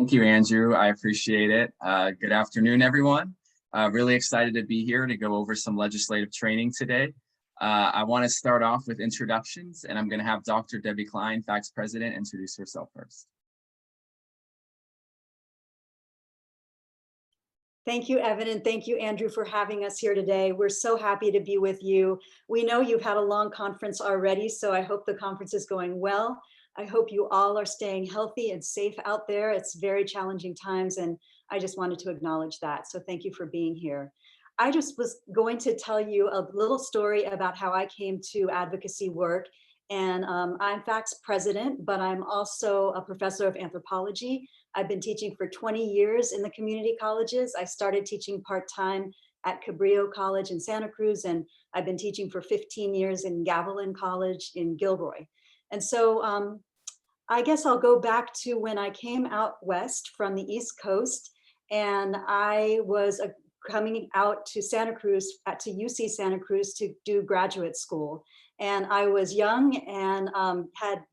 Thank you, Andrew. I appreciate it. Good afternoon, everyone. Really excited to be here to go over some legislative training today. I want to start off with introductions, and I'm going to have Dr. Debbie Klein, FACT's president, introduce herself first. Thank you, Evan, and thank you, Andrew, for having us here today. We're so happy to be with you. We know you've had a long conference already, so I hope the conference is going well. I hope you all are staying healthy and safe out there. It's very challenging times, and I just wanted to acknowledge that. So thank you for being here. I just was going to tell you a little story about how I came to advocacy work. And I'm FACT's president, but I'm also a professor of anthropology. I've been teaching for 20 years in the community colleges. I started teaching part-time at Cabrillo College in Santa Cruz, and I've been teaching for 15 years in Gavilan College in Gilroy. And so I guess I'll go back to when I came out west from the East Coast, and I was coming out to Santa Cruz, to UC Santa Cruz to do graduate school. And I was young and had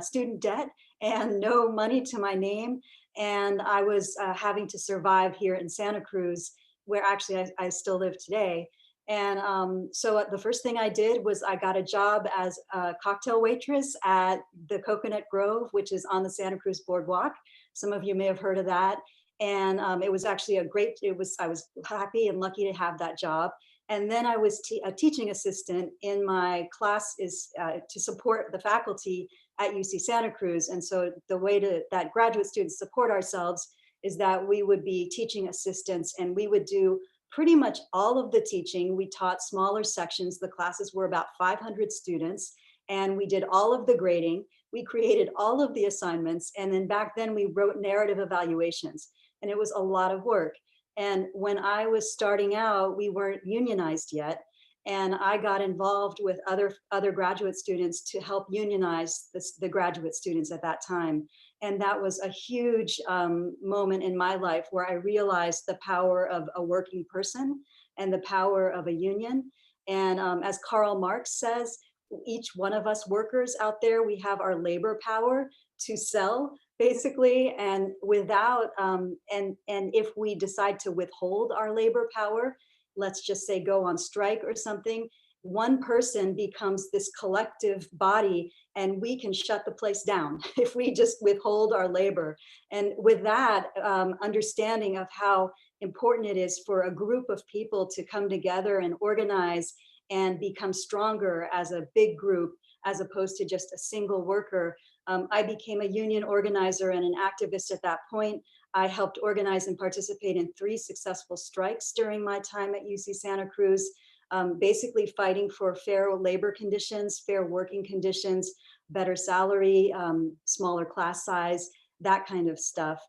student debt and no money to my name. And I was having to survive here in Santa Cruz, where actually I still live today. And so the first thing I did was I got a job as a cocktail waitress at the Coconut Grove, which is on the Santa Cruz Boardwalk. Some of you may have heard of that. And it was actually I was happy and lucky to have that job. And then I was a teaching assistant in my class to support the faculty at UC Santa Cruz. And so the way that graduate students support ourselves is that we would be teaching assistants, and we would do pretty much all of the teaching. We taught smaller sections. The classes were about 500 students, and we did all of the grading. We created all of the assignments. And then back then we wrote narrative evaluations, and it was a lot of work. And when I was starting out, we weren't unionized yet. And I got involved with other graduate students to help unionize the graduate students at that time. And that was a huge moment in my life where I realized the power of a working person and the power of a union. And as Karl Marx says, each one of us workers out there, we have our labor power to sell, basically, and without and if we decide to withhold our labor power, let's just say go on strike or something, one person becomes this collective body, and we can shut the place down if we just withhold our labor. And with that understanding of how important it is for a group of people to come together and organize and become stronger as a big group, as opposed to just a single worker, I became a union organizer and an activist at that point. I helped organize and participate in 3 successful strikes during my time at UC Santa Cruz, basically fighting for fair labor conditions, fair working conditions, better salary, smaller class size, that kind of stuff.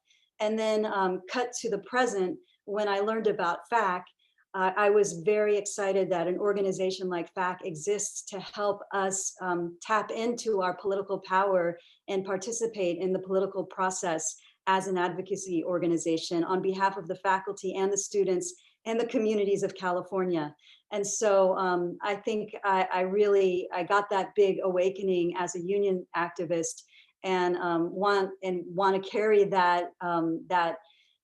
And then cut to the present, when I learned about FAC, I was very excited that an organization like FAC exists to help us tap into our political power and participate in the political process as an advocacy organization on behalf of the faculty and the students and the communities of California. And so I think I got that big awakening as a union activist, and want to carry that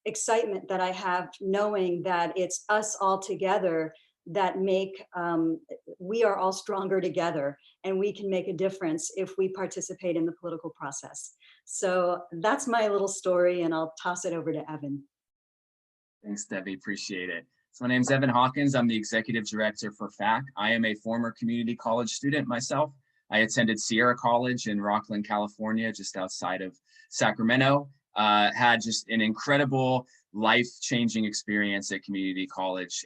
excitement that I have, knowing that it's us all together that we are all stronger together, and we can make a difference if we participate in the political process. So that's my little story, and I'll toss it over to Evan. Thanks, Debbie, appreciate it. So my name's Evan Hawkins. I'm the executive director for FAC. I am a former community college student myself. I attended Sierra College in Rockland, California, just outside of Sacramento. Had just an incredible life-changing experience at community college.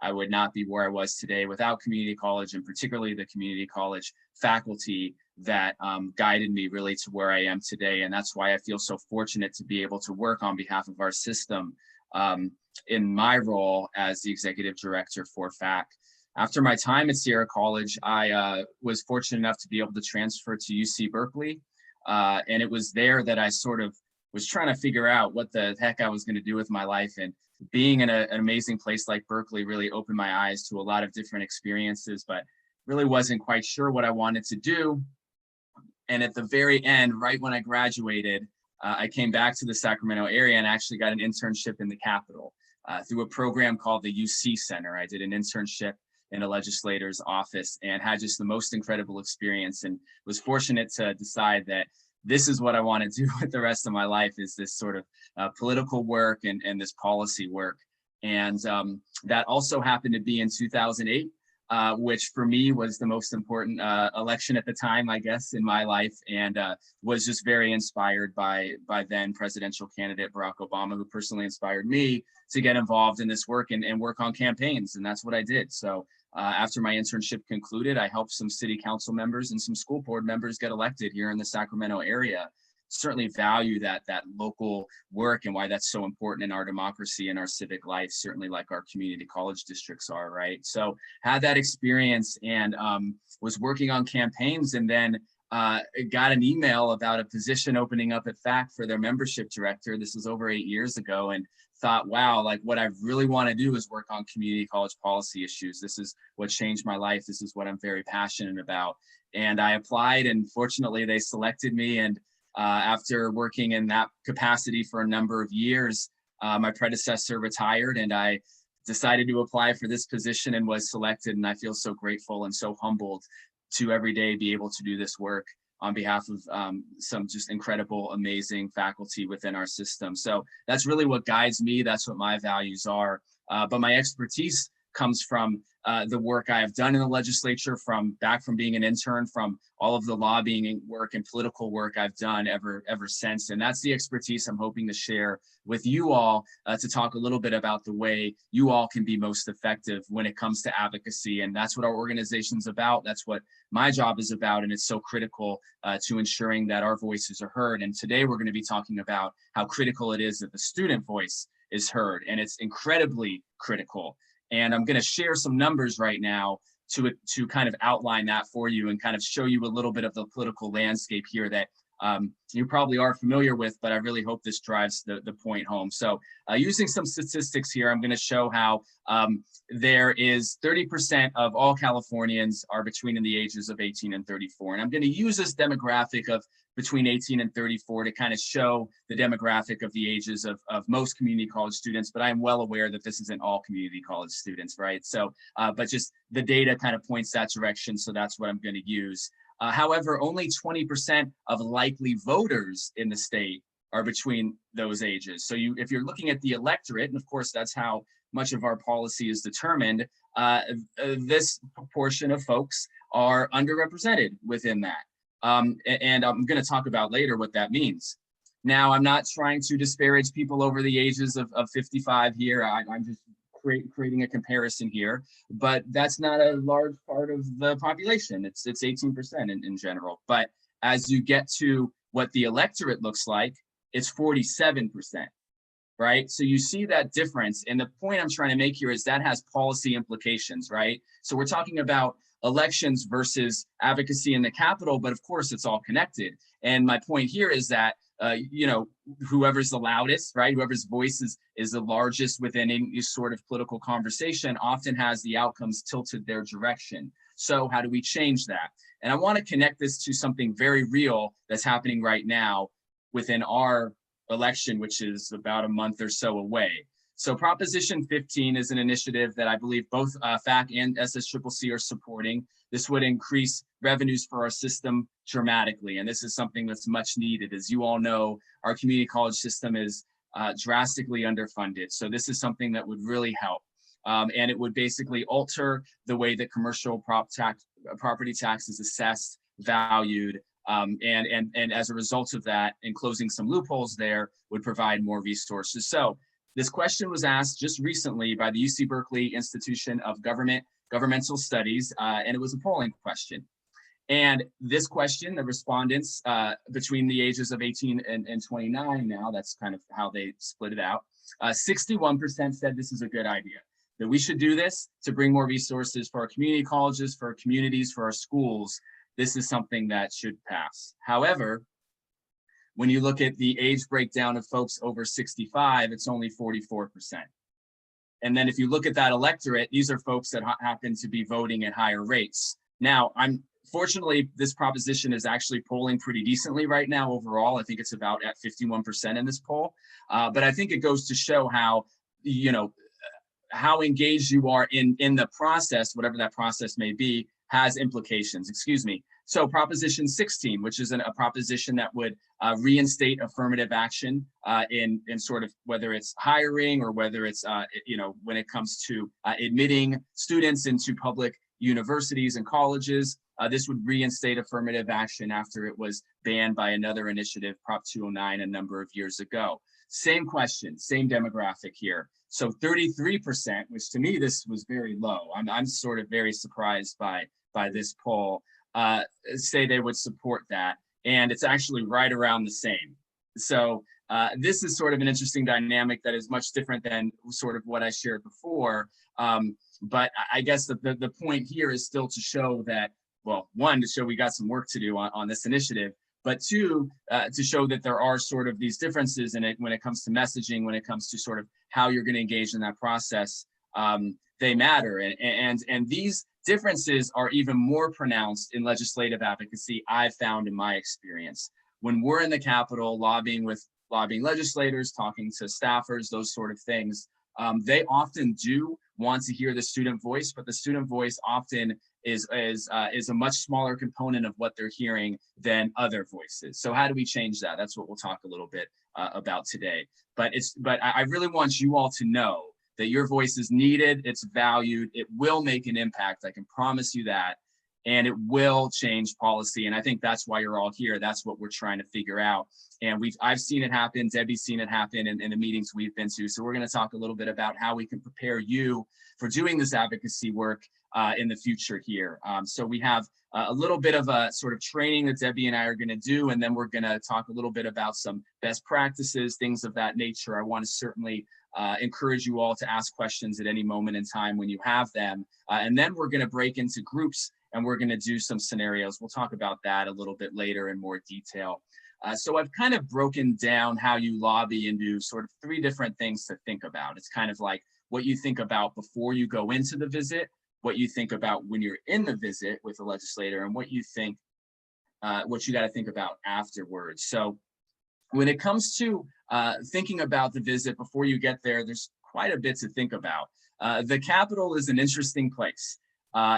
I would not be where I was today without community college, and particularly the community college faculty that guided me really to where I am today. And that's why I feel so fortunate to be able to work on behalf of our system in my role as the executive director for FAC. After my time at Sierra College, I was fortunate enough to be able to transfer to UC Berkeley. And it was there that I sort of was trying to figure out what the heck I was going to do with my life. And being in an amazing place like Berkeley really opened my eyes to a lot of different experiences, but really wasn't quite sure what I wanted to do. And at the very end, right when I graduated, I came back to the Sacramento area and actually got an internship in the Capitol through a program called the UC Center. I did an internship in a legislator's office and had just the most incredible experience, and was fortunate to decide that this is what I want to do with the rest of my life, is this sort of political work and this policy work. And that also happened to be in 2008, which for me was the most important election at the time, I guess, in my life, and was just very inspired by then presidential candidate Barack Obama, who personally inspired me to get involved in this work and work on campaigns. And that's what I did. So after my internship concluded, I helped some city council members and some school board members get elected here in the Sacramento area. Certainly value that local work and why that's so important in our democracy and our civic life, certainly like our community college districts are, right? So had that experience and was working on campaigns, and then got an email about a position opening up at FAC for their membership director. This was over 8 years ago, and thought, wow, like what I really want to do is work on community college policy issues. This is what changed my life. This is what I'm very passionate about. And I applied, and fortunately they selected me. And after working in that capacity for a number of years, my predecessor retired, and I decided to apply for this position and was selected. And I feel so grateful and so humbled to every day be able to do this work on behalf of some just incredible, amazing faculty within our system. So that's really what guides me. That's what my values are. But my expertise comes from the work I have done in the legislature, from being an intern, from all of the lobbying work and political work I've done ever since. And that's the expertise I'm hoping to share with you all to talk a little bit about the way you all can be most effective when it comes to advocacy. And that's what our organization's about. That's what my job is about. And it's so critical to ensuring that our voices are heard. And today we're going to be talking about how critical it is that the student voice is heard. And it's incredibly critical. And I'm going to share some numbers right now to kind of outline that for you and kind of show you a little bit of the political landscape here that you probably are familiar with, but I really hope this drives the point home. So using some statistics here, I'm going to show how there is 30% of all Californians are between the ages of 18 and 34. And I'm going to use this demographic of between 18 and 34 to kind of show the demographic of the ages of most community college students, but I'm well aware that this isn't all community college students, right? So, but just the data kind of points that direction, so that's what I'm going to use. However, only 20% of likely voters in the state are between those ages. So if you're looking at the electorate, and of course that's how much of our policy is determined, this proportion of folks are underrepresented within that. And I'm going to talk about later what that means. Now, I'm not trying to disparage people over the ages of 55 here. I'm just creating a comparison here, but that's not a large part of the population. It's 18% in general. But as you get to what the electorate looks like, it's 47%, right? So you see that difference. And the point I'm trying to make here is that has policy implications, right? So we're talking about elections versus advocacy in the Capitol, but of course it's all connected. And my point here is that, whoever's the loudest, right? Whoever's voice is the largest within any sort of political conversation often has the outcomes tilted their direction. So how do we change that? And I want to connect this to something very real that's happening right now within our election, which is about a month or so away. So Proposition 15 is an initiative that I believe both FAC and SSCCC are supporting. This would increase revenues for our system dramatically. And this is something that's much needed. As you all know, our community college system is drastically underfunded. So this is something that would really help. And it would basically alter the way that commercial property tax is assessed, valued, and as a result of that, and closing some loopholes there, would provide more resources. So this question was asked just recently by the UC Berkeley Institution of Governmental Studies, and it was a polling question. And this question, the respondents between the ages of 18 and 29 now, that's kind of how they split it out, 61% said this is a good idea, that we should do this to bring more resources for our community colleges, for our communities, for our schools. This is something that should pass. However, when you look at the age breakdown of folks over 65, it's only 44%. And then if you look at that electorate, these are folks that happen to be voting at higher rates. Now, I'm Fortunately, this proposition is actually polling pretty decently right now overall. I think it's about at 51% in this poll. But I think it goes to show how, you know, how engaged you are in the process, whatever that process may be, has implications, excuse me. So Proposition 16, which is a proposition that would reinstate affirmative action in sort of whether it's hiring or whether it's, you know, when it comes to admitting students into public universities and colleges. This would reinstate affirmative action after it was banned by another initiative, Prop 209, a number of years ago. Same question, same demographic here. So 33%, which to me, this was very low. I'm sort of very surprised by this poll, say they would support that. And it's actually right around the same. So this is sort of an interesting dynamic that is much different than sort of what I shared before. But I guess the point here is still to show that, well, one, to show we got some work to do on this initiative, but two, to show that there are sort of these differences in it when it comes to messaging, when it comes to sort of how you're going to engage in that process, they matter. And these differences are even more pronounced in legislative advocacy, I've found in my experience. When we're in the Capitol lobbying legislators, talking to staffers, those sort of things, they often do want to hear the student voice, but the student voice often is a much smaller component of what they're hearing than other voices. So how do we change that? That's what we'll talk a little bit about today. But I really want you all to know that your voice is needed, it's valued, it will make an impact, I can promise you that, and it will change policy. And I think that's why you're all here. That's what we're trying to figure out. And I've seen it happen, Debbie's seen it happen in the meetings we've been to. So we're gonna talk a little bit about how we can prepare you for doing this advocacy work in the future here. So we have a little bit of a sort of training that Debbie and I are gonna do, and then we're gonna talk a little bit about some best practices, things of that nature. I wanna certainly encourage you all to ask questions at any moment in time when you have them. And then we're gonna break into groups and we're gonna do some scenarios. We'll talk about that a little bit later in more detail. So I've kind of broken down how you lobby into sort of 3 different things to think about. It's kind of like what you think about before you go into the visit, what you think about when you're in the visit with the legislator, and what you think, what you got to think about afterwards. So when it comes to thinking about the visit before you get there, there's quite a bit to think about. The Capitol is an interesting place.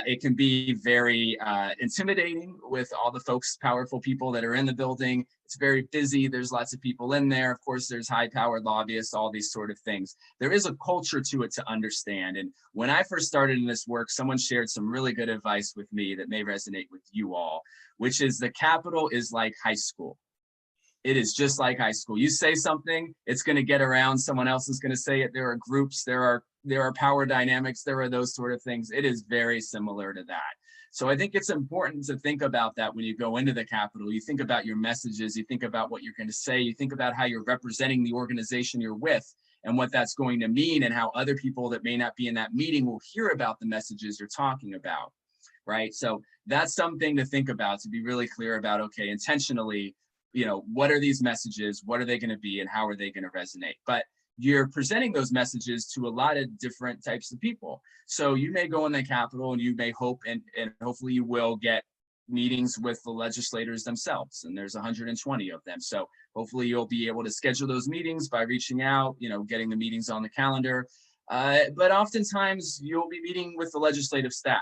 It can be very intimidating with all the folks, powerful people that are in the building. It's very busy. There's lots of people in there. Of course, there's high-powered lobbyists, all these sort of things. There is a culture to it to understand. And when I first started in this work, someone shared some really good advice with me that may resonate with you all, which is the Capitol is like high school. It is just like high school. You say something, it's going to get around. Someone else is going to say it. There are groups, there are power dynamics, there are those sort of things. It is very similar to that. So I think it's important to think about that when you go into the Capitol. You think about your messages, you think about what you're going to say, you think about how you're representing the organization you're with and what that's going to mean, and how other people that may not be in that meeting will hear about the messages you're talking about, right? So that's something to think about, to be really clear about, okay, intentionally, you know, what are these messages? What are they going to be, and how are they going to resonate? But you're presenting those messages to a lot of different types of people. So you may go in the Capitol and you may hope and hopefully you will get meetings with the legislators themselves. And there's 120 of them. So hopefully you'll be able to schedule those meetings by reaching out, you know, getting the meetings on the calendar. But oftentimes you'll be meeting with the legislative staff.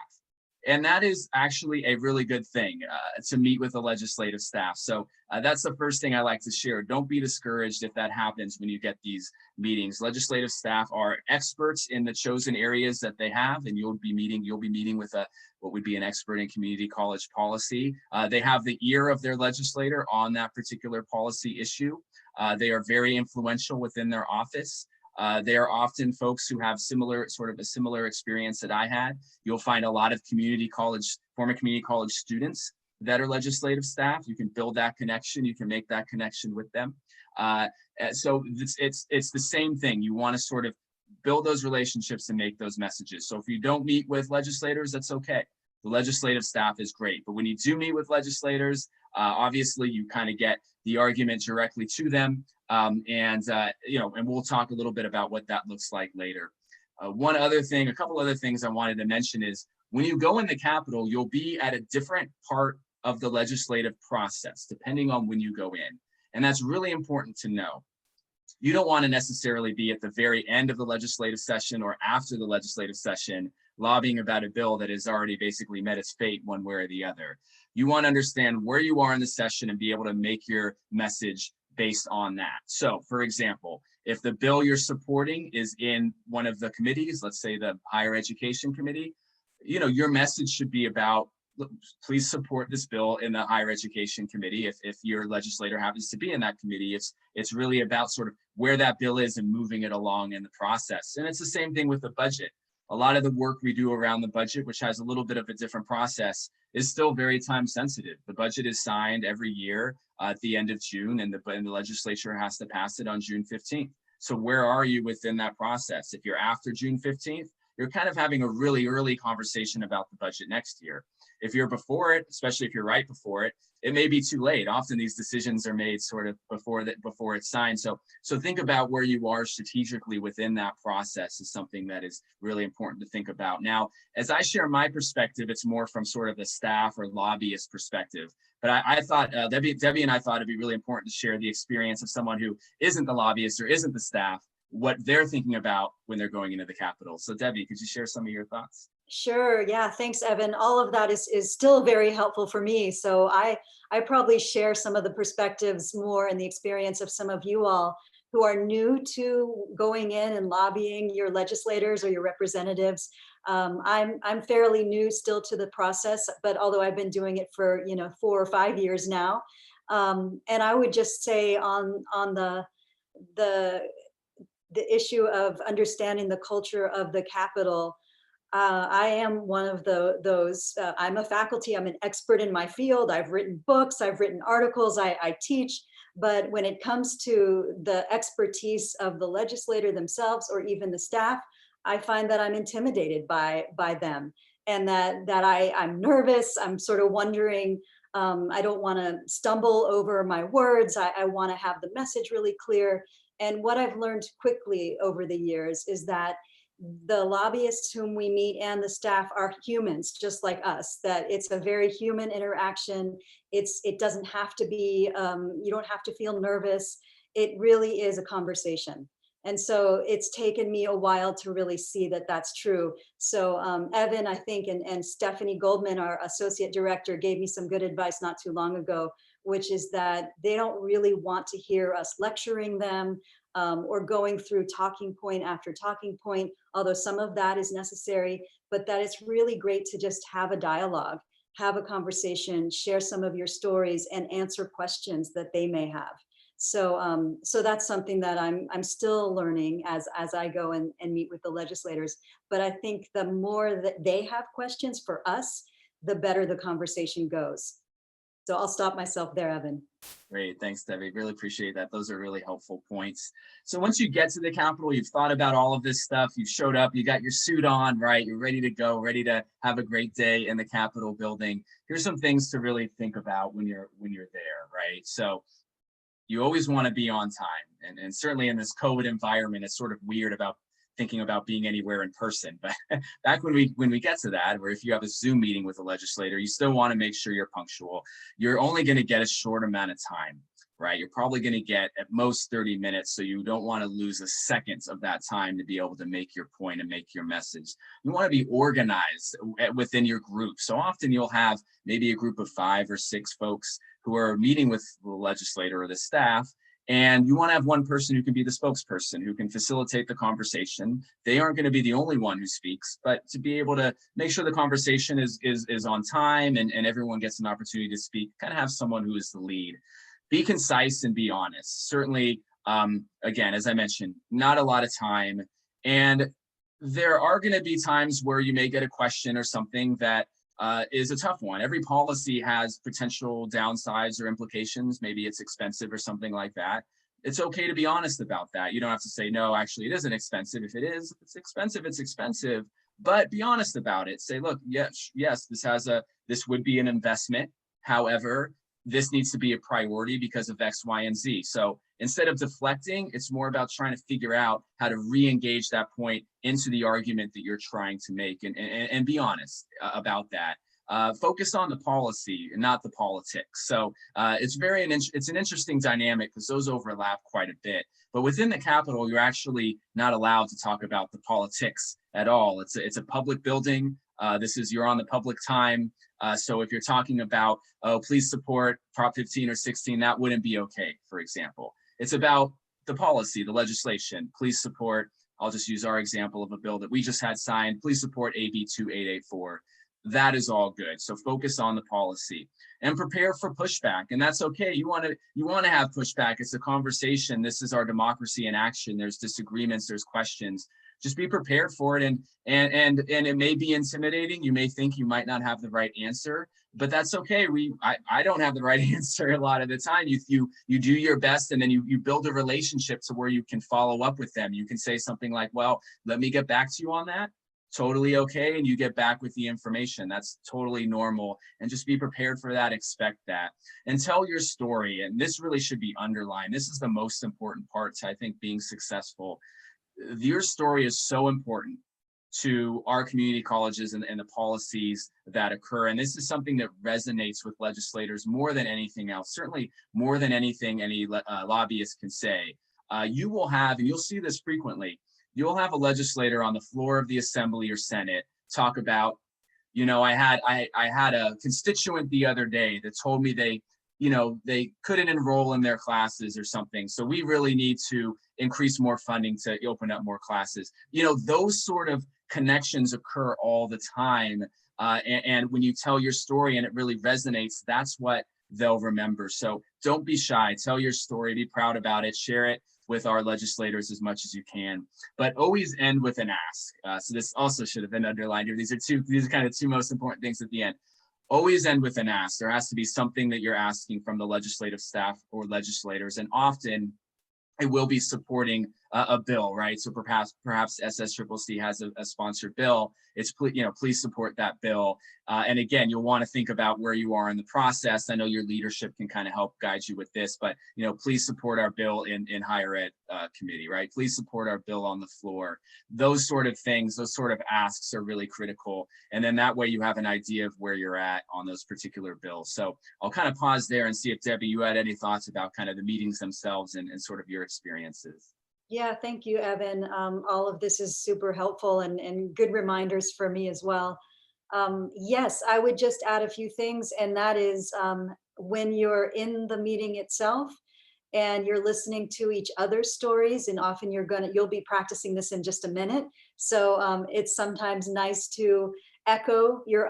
And that is actually a really good thing, to meet with the legislative staff. So that's the first thing I like to share. Don't be discouraged if that happens when you get these meetings. Legislative staff are experts in the chosen areas that they have, and you'll be meeting with what would be an expert in community college policy. They have the ear of their legislator on that particular policy issue. They are very influential within their office. They are often folks who have a similar experience that I had. You'll find a lot of former community college students that are legislative staff. You can build that connection. You can make that connection with them. So it's the same thing. You want to sort of build those relationships and make those messages. So if you don't meet with legislators, that's okay. The legislative staff is great. But when you do meet with legislators, obviously you kind of get the argument directly to them. And we'll talk a little bit about what that looks like later. A couple other things I wanted to mention is when you go in the Capitol, you'll be at a different part of the legislative process, depending on when you go in. And that's really important to know. You don't want to necessarily be at the very end of the legislative session or after the legislative session lobbying about a bill that has already basically met its fate one way or the other. You want to understand where you are in the session and be able to make your message based on that. So, for example, if the bill you're supporting is in one of the committees, let's say the Higher Education Committee, your message should be about, please support this bill in the Higher Education Committee. If your legislator happens to be in that committee, it's really about sort of where that bill is and moving it along in the process. And it's the same thing with the budget. A lot of the work we do around the budget, which has a little bit of a different process, is still very time sensitive. The budget is signed every year at the end of June, and the legislature has to pass it on June 15th. So where are you within that process? If you're after June 15th, you're kind of having a really early conversation about the budget next year. If you're before it, especially if you're right before it, it may be too late. Often these decisions are made sort of before it's signed. So think about where you are strategically within that process is something that is really important to think about. Now, as I share my perspective, it's more from sort of the staff or lobbyist perspective. But I thought, Debbie and I thought it'd be really important to share the experience of someone who isn't the lobbyist or isn't the staff, what they're thinking about when they're going into the Capitol. So Debbie, could you share some of your thoughts? Sure. Yeah. Thanks, Evan. All of that is still very helpful for me. So I probably share some of the perspectives more and the experience of some of you all who are new to going in and lobbying your legislators or your representatives. I'm fairly new still to the process, but although I've been doing it for 4 or 5 years now, and I would just say on the issue of understanding the culture of the Capitol. I am one of those. I'm a faculty. I'm an expert in my field. I've written books. I've written articles. I teach. But when it comes to the expertise of the legislator themselves, or even the staff, I find that I'm intimidated by them, and that I'm nervous. I'm sort of wondering. I don't want to stumble over my words. I want to have the message really clear. And what I've learned quickly over the years is that the lobbyists whom we meet and the staff are humans just like us, that it's a very human interaction. It doesn't have to be, you don't have to feel nervous. It really is a conversation. And so it's taken me a while to really see that that's true. So Evan, I think, and Stephanie Goldman, our associate director, gave me some good advice not too long ago, which is that they don't really want to hear us lecturing them or going through talking point after talking point, although some of that is necessary, but that it's really great to just have a dialogue, have a conversation, share some of your stories, and answer questions that they may have. So that's something that I'm still learning as I go and meet with the legislators. But I think the more that they have questions for us, the better the conversation goes. So I'll stop myself there, Evan. Great, thanks, Debbie. Really appreciate that. Those are really helpful points. So once you get to the Capitol, you've thought about all of this stuff, you showed up, you got your suit on, right? You're ready to go, ready to have a great day in the Capitol building. Here's some things to really think about when you're there, right? So you always want to be on time. And certainly in this COVID environment, it's sort of weird about thinking about being anywhere in person. But back when we get to that, where if you have a Zoom meeting with a legislator, you still want to make sure you're punctual. You're only going to get a short amount of time, right? You're probably going to get at most 30 minutes. So you don't want to lose a second of that time to be able to make your point and make your message. You want to be organized within your group. So often you'll have maybe a group of 5 or 6 folks who are meeting with the legislator or the staff. And you want to have one person who can be the spokesperson, who can facilitate the conversation. They aren't going to be the only one who speaks, but to be able to make sure the conversation is on time and everyone gets an opportunity to speak, kind of have someone who is the lead. Be concise and be honest. Certainly, again, as I mentioned, not a lot of time. And there are going to be times where you may get a question or something that is a tough one. Every policy has potential downsides or implications. Maybe it's expensive or something like that. It's okay to be honest about that. You don't have to say, no, actually, it isn't expensive. If it is, if it's expensive, it's expensive. But be honest about it. Say, look, yes, this would be an investment. However, this needs to be a priority because of X, Y, and Z. So Instead of deflecting, it's more about trying to figure out how to re-engage that point into the argument that you're trying to make, and be honest about that. Focus on the policy and not the politics. So it's an interesting dynamic because those overlap quite a bit. But within the Capitol, you're actually not allowed to talk about the politics at all. It's a public building. You're on the public time. So if you're talking about, oh, please support Prop 15 or 16, that wouldn't be okay, for example. It's about the policy, the legislation. Please support, I'll just use our example of a bill that we just had signed. Please support AB 2884. That is all good. So focus on the policy and prepare for pushback. And that's okay. You want to have pushback. It's a conversation. This is our democracy in action. There's disagreements, there's questions. Just be prepared for it. And it may be intimidating. You may think you might not have the right answer, but that's okay. I don't have the right answer a lot of the time. You do your best, and then you build a relationship to where you can follow up with them. You can say something like, well, let me get back to you on that. Totally okay. And you get back with the information. That's totally normal. And just be prepared for that. Expect that. And tell your story. And this really should be underlined. This is the most important part to, I think, being successful. Your story is so important to our community colleges and the policies that occur. And this is something that resonates with legislators more than anything else, certainly more than anything any lobbyist can say. You will have, and you'll see this frequently, you'll have a legislator on the floor of the Assembly or Senate talk about, I had a constituent the other day that told me they couldn't enroll in their classes or something. So we really need to increase more funding to open up more classes. Those sort of connections occur all the time. And when you tell your story and it really resonates, that's what they'll remember. So don't be shy, tell your story, be proud about it, share it with our legislators as much as you can, but always end with an ask. So this also should have been underlined here. These are kind of two most important things at the end. Always end with an ask. There has to be something that you're asking from the legislative staff or legislators, and often it will be supporting a bill, right? So perhaps SSCCC has a sponsored bill. It's, please support that bill. And again, you'll want to think about where you are in the process. I know your leadership can kind of help guide you with this, but please support our bill in higher ed committee, right? Please support our bill on the floor. Those sort of things, those sort of asks are really critical. And then that way you have an idea of where you're at on those particular bills. So I'll kind of pause there and see if Debbie, you had any thoughts about kind of the meetings themselves and sort of your experiences. Yeah, thank you, Evan. All of this is super helpful and good reminders for me as well. Yes, I would just add a few things, and that is when you're in the meeting itself and you're listening to each other's stories, and often you'll be practicing this in just a minute. So it's sometimes nice to echo your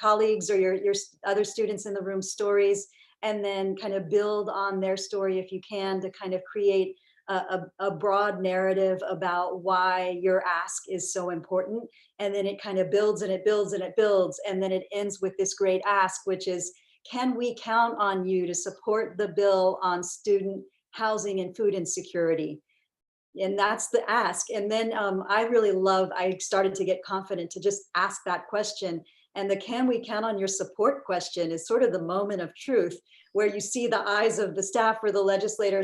colleagues or your other students in the room stories, and then kind of build on their story if you can, to kind of create a broad narrative about why your ask is so important. And then it kind of builds and it builds and it builds. And then it ends with this great ask, which is, can we count on you to support the bill on student housing and food insecurity? And that's the ask. And then I started to get confident to just ask that question. And the can we count on your support question is sort of the moment of truth, where you see the eyes of the staff or the legislator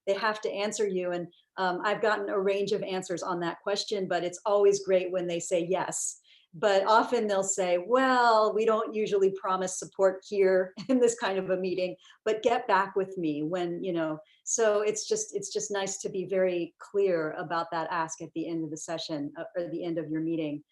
they have to answer you. And I've gotten a range of answers on that question, but it's always great when they say yes. But often they'll say, well, we don't usually promise support here in this kind of a meeting, but get back with me when, so it's just nice to be very clear about that ask at the end of the session or the end of your meeting.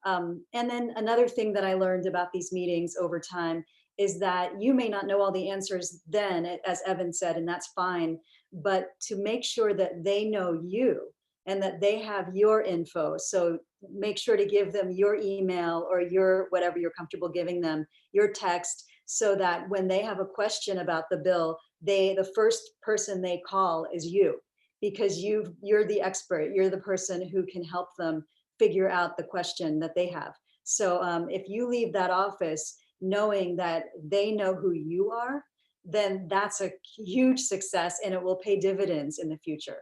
And then another thing that I learned about these meetings over time is that you may not know all the answers then, as Evan said, and that's fine, but to make sure that they know you and that they have your info. So make sure to give them your email or your, whatever you're comfortable giving them, your text, so that when they have a question about the bill, the first person they call is you, because you're the expert, you're the person who can help them figure out the question that they have. So if you leave that office knowing that they know who you are, then that's a huge success, and it will pay dividends in the future.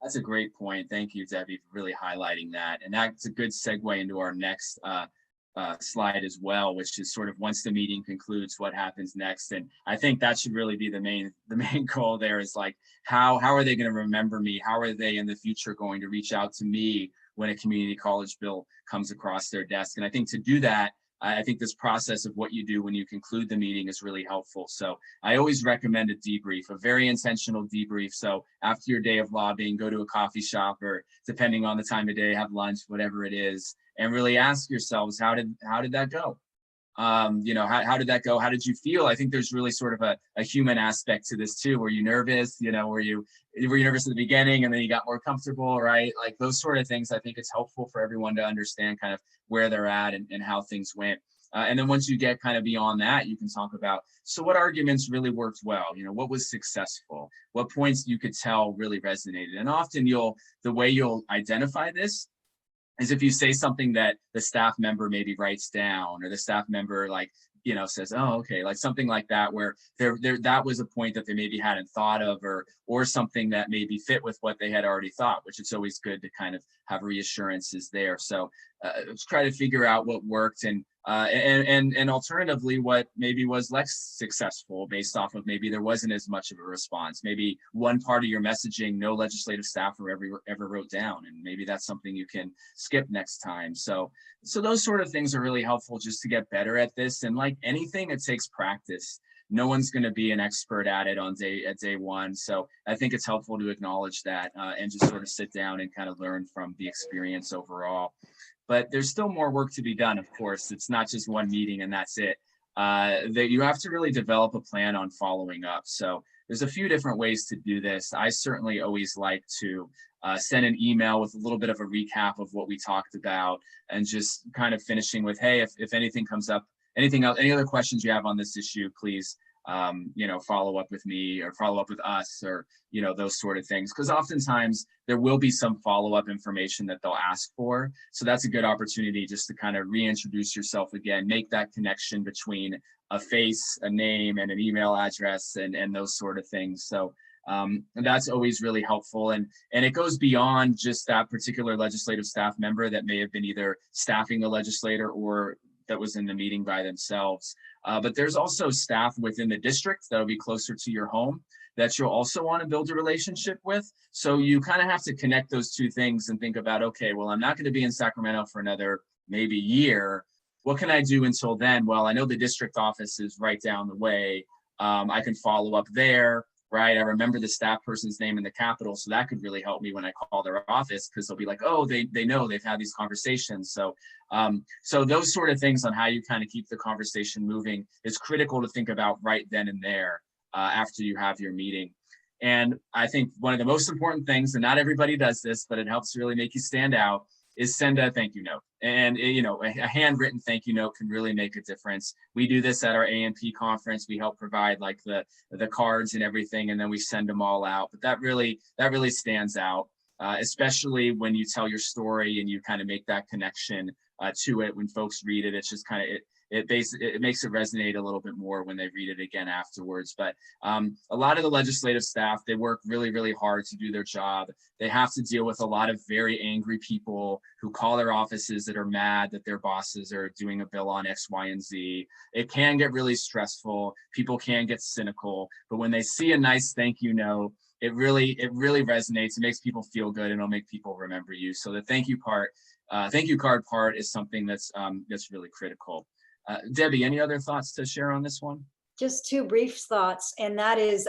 That's a great point. Thank you, Debbie, for really highlighting that. And that's a good segue into our next slide as well, which is sort of once the meeting concludes, what happens next. And I think that should really be the main goal there is like, how are they going to remember me? How are they in the future going to reach out to me when a community college bill comes across their desk? And I think to do that, I think this process of what you do when you conclude the meeting is really helpful. So I always recommend a debrief, a very intentional debrief. So after your day of lobbying, go to a coffee shop, or depending on the time of day, have lunch, whatever it is, and really ask yourselves, how did that go? How did that go? How did you feel? I think there's really sort of a human aspect to this too. Were you nervous? Were you nervous at the beginning and then you got more comfortable, right? Like those sort of things. I think it's helpful for everyone to understand kind of where they're at and how things went. And then once you get kind of beyond that, you can talk about, so what arguments really worked well? What was successful? What points you could tell really resonated? And often the way you'll identify this is if you say something that the staff member maybe writes down, or the staff member says, oh, okay, like something like that, where that was a point that they maybe hadn't thought of, or something that maybe fit with what they had already thought, which it's always good to kind of have reassurances there. So let's try to figure out what worked, and alternatively what maybe was less successful based off of maybe there wasn't as much of a response. Maybe one part of your messaging no legislative staffer ever wrote down, and maybe that's something you can skip next time. So those sort of things are really helpful just to get better at this. And like anything, it takes practice. No one's going to be an expert at it at day one. So I think it's helpful to acknowledge that and just sort of sit down and kind of learn from the experience overall. But there's still more work to be done, of course. It's not just one meeting and that's it. That you have to really develop a plan on following up. So there's a few different ways to do this. I certainly always like to send an email with a little bit of a recap of what we talked about, and just kind of finishing with, hey, if anything comes up, anything else, any other questions you have on this issue, please, follow up with me or follow up with us, or, those sort of things. Because oftentimes there will be some follow-up information that they'll ask for. So that's a good opportunity just to kind of reintroduce yourself again, make that connection between a face, a name, and an email address, and those sort of things. So that's always really helpful. And it goes beyond just that particular legislative staff member that may have been either staffing the legislator or that was in the meeting by themselves. But there's also staff within the district that'll be closer to your home that you'll also want to build a relationship with. So you kind of have to connect those two things and think about, okay, well, I'm not going to be in Sacramento for another maybe year. What can I do until then? Well, I know the district office is right down the way. I can follow up there, right? I remember the staff person's name in the Capitol, so that could really help me when I call their office, because they'll be like, oh, they know, they've had these conversations. So those sort of things on how you kind of keep the conversation moving is critical to think about right then and there after you have your meeting. And I think one of the most important things, and not everybody does this, but it helps really make you stand out, is send a thank you note. And a handwritten thank you note can really make a difference. We do this at our AMP conference. We help provide like the cards and everything, and then we send them all out. But that really stands out, especially when you tell your story and you kind of make that connection to it. When folks read it, it's just kind of it makes it resonate a little bit more when they read it again afterwards. But a lot of the legislative staff, they work really, really hard to do their job. They have to deal with a lot of very angry people who call their offices that are mad that their bosses are doing a bill on X, Y, and Z. It can get really stressful. People can get cynical, but when they see a nice thank you note, it really resonates. It makes people feel good, and it'll make people remember you. So the thank you card part is something that's really critical. Debbie, any other thoughts to share on this one? Just two brief thoughts, and that is,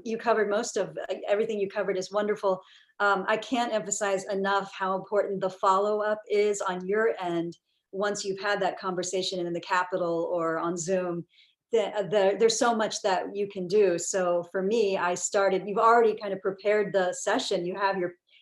you covered most of everything you covered is wonderful. I can't emphasize enough how important the follow-up is on your end once you've had that conversation in the Capitol or on Zoom. There's so much that you can do. So for me, you've already kind of prepared the session. You have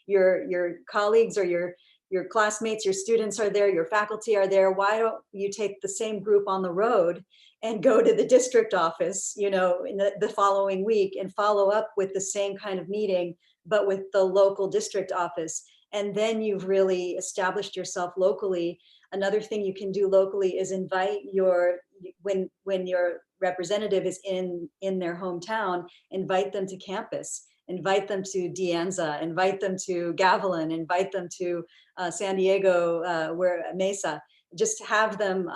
your colleagues or your classmates, your students are there, your faculty are there. Why don't you take the same group on the road and go to the district office, in the following week, and follow up with the same kind of meeting, but with the local district office. And then you've really established yourself locally. Another thing you can do locally is invite when your representative is in their hometown, invite them to campus. Invite them to De Anza, invite them to Gavilan, invite them to San Diego, Mesa. just have them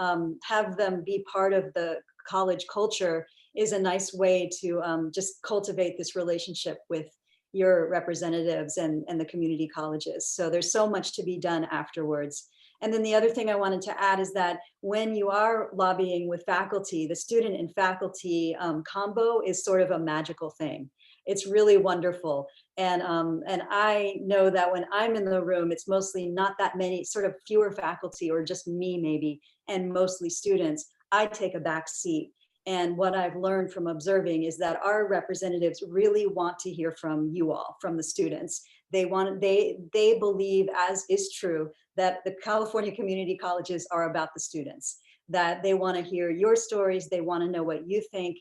be part of the college culture is a nice way to just cultivate this relationship with your representatives and the community colleges. So there's so much to be done afterwards. And then the other thing I wanted to add is that when you are lobbying with faculty, the student and faculty combo is sort of a magical thing. It's really wonderful. And I know that when I'm in the room, it's mostly not that many, sort of fewer faculty or just me maybe, and mostly students. I take a back seat. And what I've learned from observing is that our representatives really want to hear from you all, from the students. They believe, as is true, that the California community colleges are about the students, that they want to hear your stories. They want to know what you think,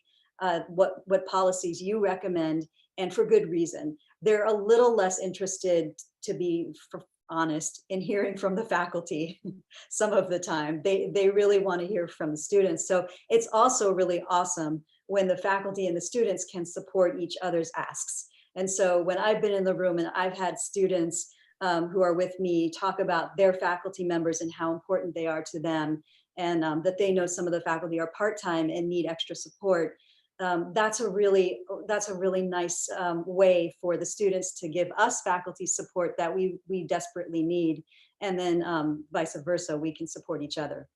what policies you recommend, and for good reason. They're a little less interested, to be honest, in hearing from the faculty some of the time. They really want to hear from the students. So it's also really awesome when the faculty and the students can support each other's asks. And so when I've been in the room and I've had students who are with me talk about their faculty members and how important they are to them, and that they know some of the faculty are part-time and need extra support, that's a really nice way for the students to give us faculty support that we desperately need, and then vice versa, we can support each other.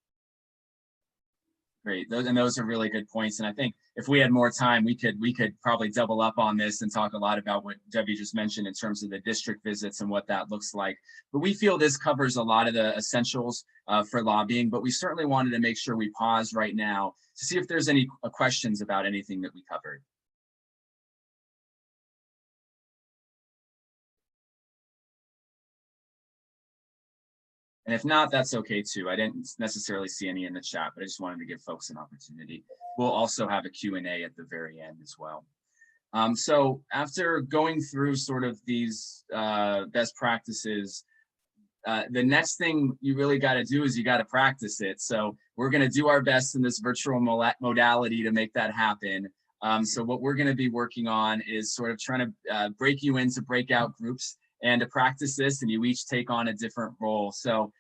Great. Those are really good points. And I think if we had more time, we could probably double up on this and talk a lot about what Debbie just mentioned in terms of the district visits and what that looks like. But we feel this covers a lot of the essentials for lobbying, but we certainly wanted to make sure we pause right now to see if there's any questions about anything that we covered. And if not, that's okay too. I didn't necessarily see any in the chat, but I just wanted to give folks an opportunity. We'll also have a Q&A at the very end as well. So after going through sort of these best practices, the next thing you really got to do is you got to practice it. So we're going to do our best in this virtual modality to make that happen. So what we're going to be working on is sort of trying to break you into breakout groups and to practice this, and you each take on a different role. So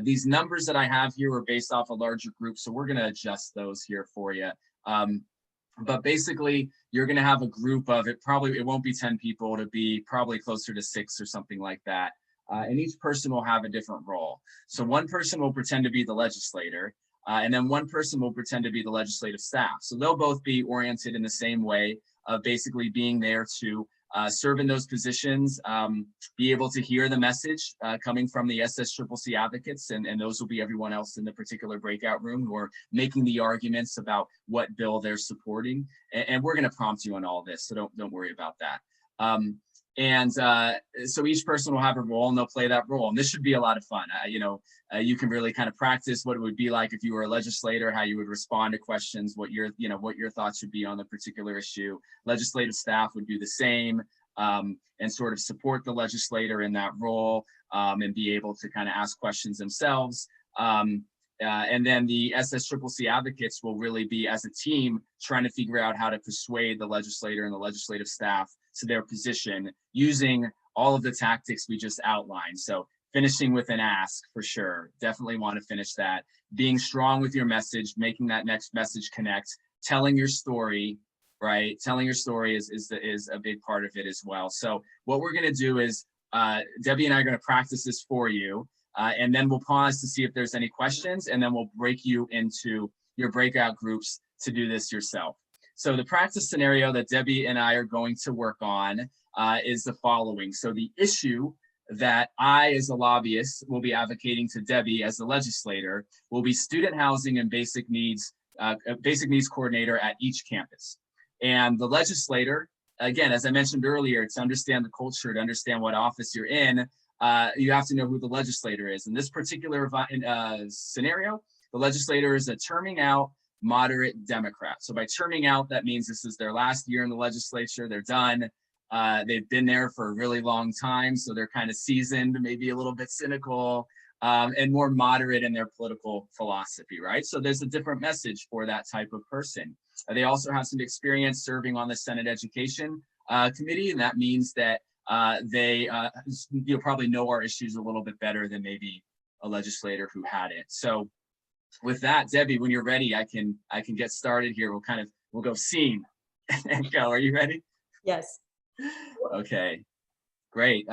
these numbers that I have here are based off a larger group, so we're going to adjust those here for you. But basically, you're going to have a group of it won't be 10 people, it'll be probably closer to 6 or something like that. And each person will have a different role. So one person will pretend to be the legislator, and then one person will pretend to be the legislative staff. So they'll both be oriented in the same way of basically being there to serve in those positions, be able to hear the message coming from the SSCCC advocates, and those will be everyone else in the particular breakout room who are making the arguments about what bill they're supporting. And we're going to prompt you on all this, so don't worry about that. So each person will have a role and they'll play that role. And this should be a lot of fun. You can really kind of practice what it would be like if you were a legislator, how you would respond to questions, what your thoughts would be on the particular issue. Legislative staff would do the same and sort of support the legislator in that role and be able to kind of ask questions themselves. And then the SSCCC advocates will really be, as a team, trying to figure out how to persuade the legislator and the legislative staff to their position using all of the tactics we just outlined. So finishing with an ask, for sure. Definitely want to finish that. Being strong with your message, making that next message connect, telling your story, right? Telling your story is a big part of it as well. So what we're going to do is Debbie and I are going to practice this for you. And then we'll pause to see if there's any questions, and then we'll break you into your breakout groups to do this yourself. So the practice scenario that Debbie and I are going to work on is the following. So the issue that I, as a lobbyist, will be advocating to Debbie as the legislator will be student housing and basic needs coordinator at each campus. And the legislator, again, as I mentioned earlier, to understand the culture, to understand what office you're in, you have to know who the legislator is. In this particular scenario, the legislator is a terming out moderate Democrat. So by terming out, that means this is their last year in the legislature. They're done. They've been there for a really long time, so they're kind of seasoned, maybe a little bit cynical, and more moderate in their political philosophy, right? So there's a different message for that type of person. They also have some experience serving on the Senate Education Committee, and that means that they you'll probably know our issues a little bit better than maybe a legislator who had it. So With that, Debbie, when you're ready, I can get started here. We'll go scene and go. Are you ready? Yes. Okay, great.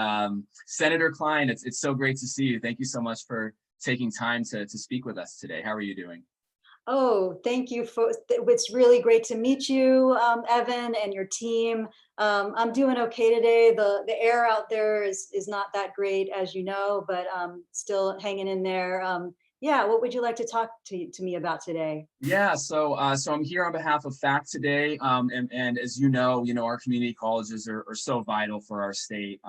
Senator Klein, it's so great to see you. Thank you so much for taking time to speak with us today. How are you doing? Oh, thank you it's really great to meet you, Evan, and your team. I'm doing okay today. The air out there is not that great, as you know, but still hanging in there. Yeah, what would you like to talk to me about today? Yeah, so I'm here on behalf of FACT today, and as our community colleges are so vital for our state.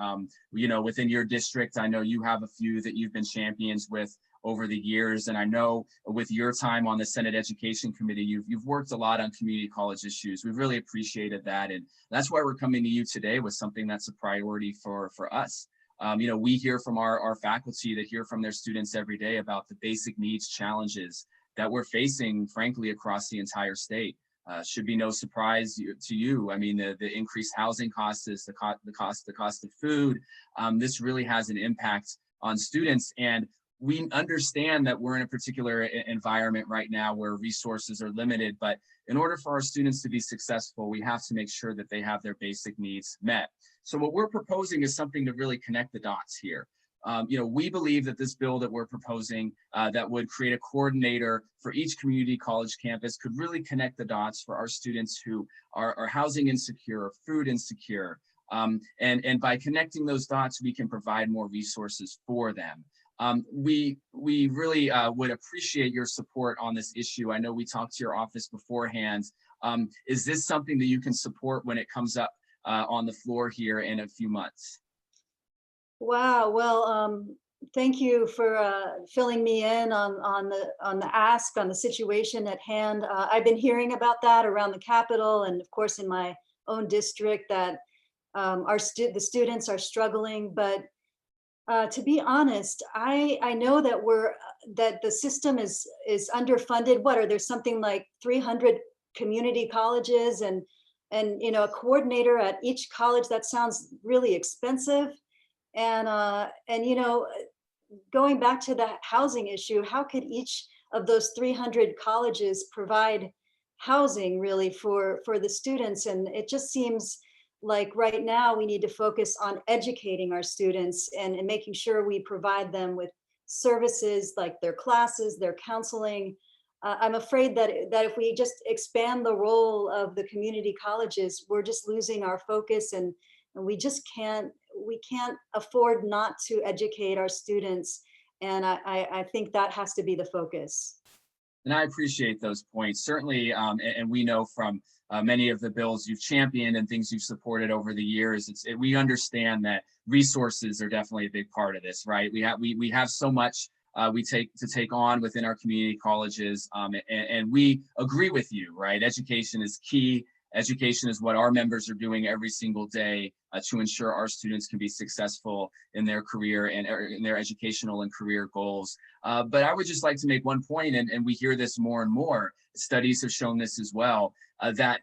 Within your district, I know you have a few that you've been champions with over the years, and I know with your time on the Senate Education Committee, you've worked a lot on community college issues. We've really appreciated that, and that's why we're coming to you today with something that's a priority for us. We hear from our faculty that hear from their students every day about the basic needs challenges that we're facing, frankly, across the entire state. Should be no surprise to you. I mean, the increased housing costs, the cost of food. This really has an impact on students, and we understand that we're in a particular environment right now where resources are limited. But in order for our students to be successful, we have to make sure that they have their basic needs met. So what we're proposing is something to really connect the dots here. We believe that this bill that we're proposing that would create a coordinator for each community college campus could really connect the dots for our students who are housing insecure, food insecure. And by connecting those dots, we can provide more resources for them. We really would appreciate your support on this issue. I know we talked to your office beforehand. Is this something that you can support when it comes up on the floor here in a few months? Wow. Well, thank you for filling me in on the ask, on the situation at hand. I've been hearing about that around the Capitol, and of course in my own district, that the students are struggling. But to be honest, I know that the system is underfunded. What are there something like 300 community colleges, and a coordinator at each college? That sounds really expensive. And going back to the housing issue, how could each of those 300 colleges provide housing really for the students? And it just seems like right now we need to focus on educating our students and making sure we provide them with services like their classes, their counseling. I'm afraid that if we just expand the role of the community colleges, we're just losing our focus, and we can't afford not to educate our students. And I think that has to be the focus. And I appreciate those points, certainly. And we know from many of the bills you've championed and things you've supported over the years, we understand that resources are definitely a big part of this, right? We have so much we take on within our community colleges, and we agree with you, right? Education is key. Education is what our members are doing every single day to ensure our students can be successful in their career and in their educational and career goals. But I would just like to make one point, and we hear this more and more. Studies have shown this as well, that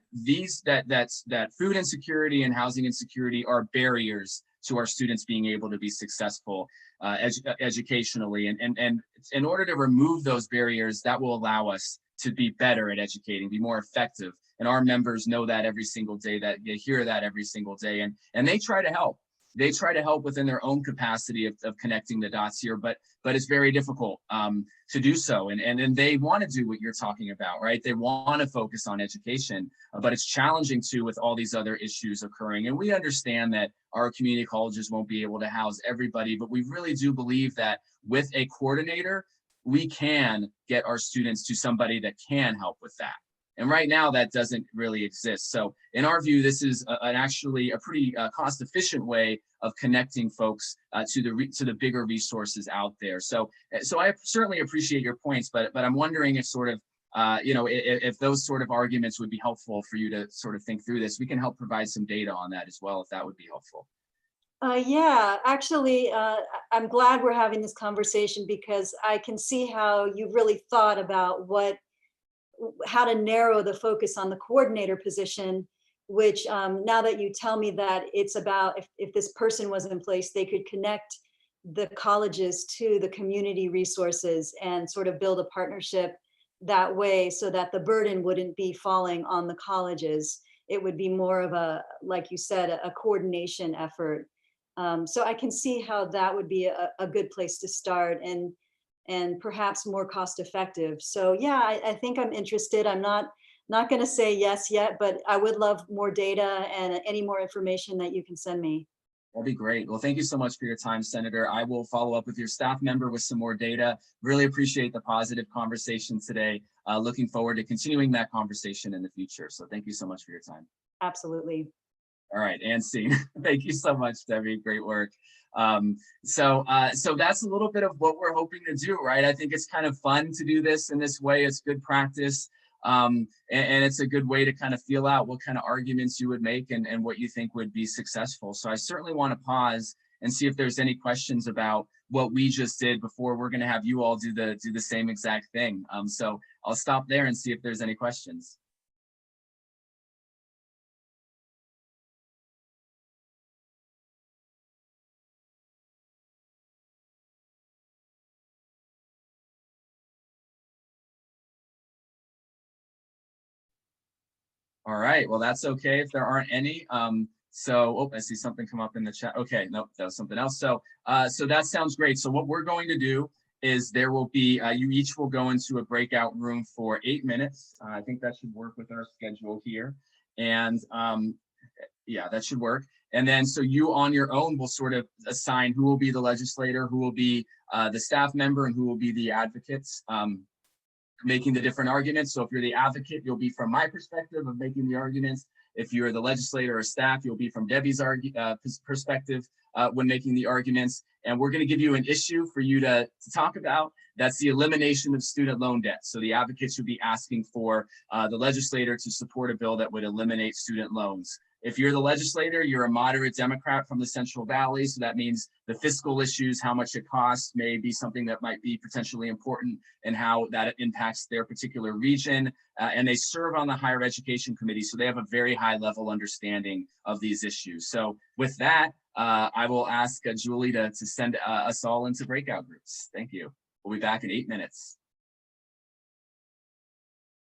food insecurity and housing insecurity are barriers to our students being able to be successful educationally. And in order to remove those barriers, that will allow us to be better at educating, be more effective. And our members know that every single day, that they hear that every single day, and they try to help. They try to help within their own capacity of connecting the dots here, but it's very difficult to do so. And they want to do what you're talking about, right? They want to focus on education, but it's challenging too with all these other issues occurring. And we understand that our community colleges won't be able to house everybody, but we really do believe that with a coordinator, we can get our students to somebody that can help with that. And right now that doesn't really exist. So in our view, this is actually a pretty cost efficient way of connecting folks to the bigger resources out there. So I certainly appreciate your points, but I'm wondering if if those sort of arguments would be helpful for you to sort of think through this. We can help provide some data on that as well, if that would be helpful. Yeah, actually, I'm glad we're having this conversation, because I can see how you've really thought about how to narrow the focus on the coordinator position, which now that you tell me that it's about if this person was in place, they could connect the colleges to the community resources and sort of build a partnership that way so that the burden wouldn't be falling on the colleges. It would be more of a, like you said, a coordination effort. So I can see how that would be a good place to start, and perhaps more cost effective. So yeah, I think I'm interested. I'm not going to say yes yet, but I would love more data and any more information that you can send me. That'd be great. Well, thank you so much for your time, Senator. I will follow up with your staff member with some more data. Really appreciate the positive conversation today. Looking forward to continuing that conversation in the future. So thank you so much for your time. Absolutely. All right, and scene. Thank you so much, Debbie. Great work. So that's a little bit of what we're hoping to do, right? I think it's kind of fun to do this in this way. It's good practice. And it's a good way to kind of feel out what kind of arguments you would make and what you think would be successful. So I certainly want to pause and see if there's any questions about what we just did before we're going to have you all do the same exact thing. So I'll stop there and see if there's any questions. All right, well, that's okay if there aren't any. I see something come up in the chat. Okay, nope, that was something else. So that sounds great. So what we're going to do is there will be, you each will go into a breakout room for 8 minutes. I think that should work with our schedule here. And yeah, that should work. And then so you on your own will sort of assign who will be the legislator, who will be the staff member, and who will be the advocates. Making the different arguments. So if you're the advocate, you'll be from my perspective of making the arguments. If you're the legislator or staff, you'll be from Debbie's perspective when making the arguments. And we're going to give you an issue for you to talk about. That's the elimination of student loan debt. So the advocates should be asking for the legislator to support a bill that would eliminate student loans. If you're the legislator, you're a moderate Democrat from the Central Valley. So that means the fiscal issues, how much it costs, may be something that might be potentially important and how that impacts their particular region. And they serve on the higher education committee. So they have a very high level understanding of these issues. So with that, I will ask Julie to send us all into breakout groups. Thank you. We'll be back in 8 minutes.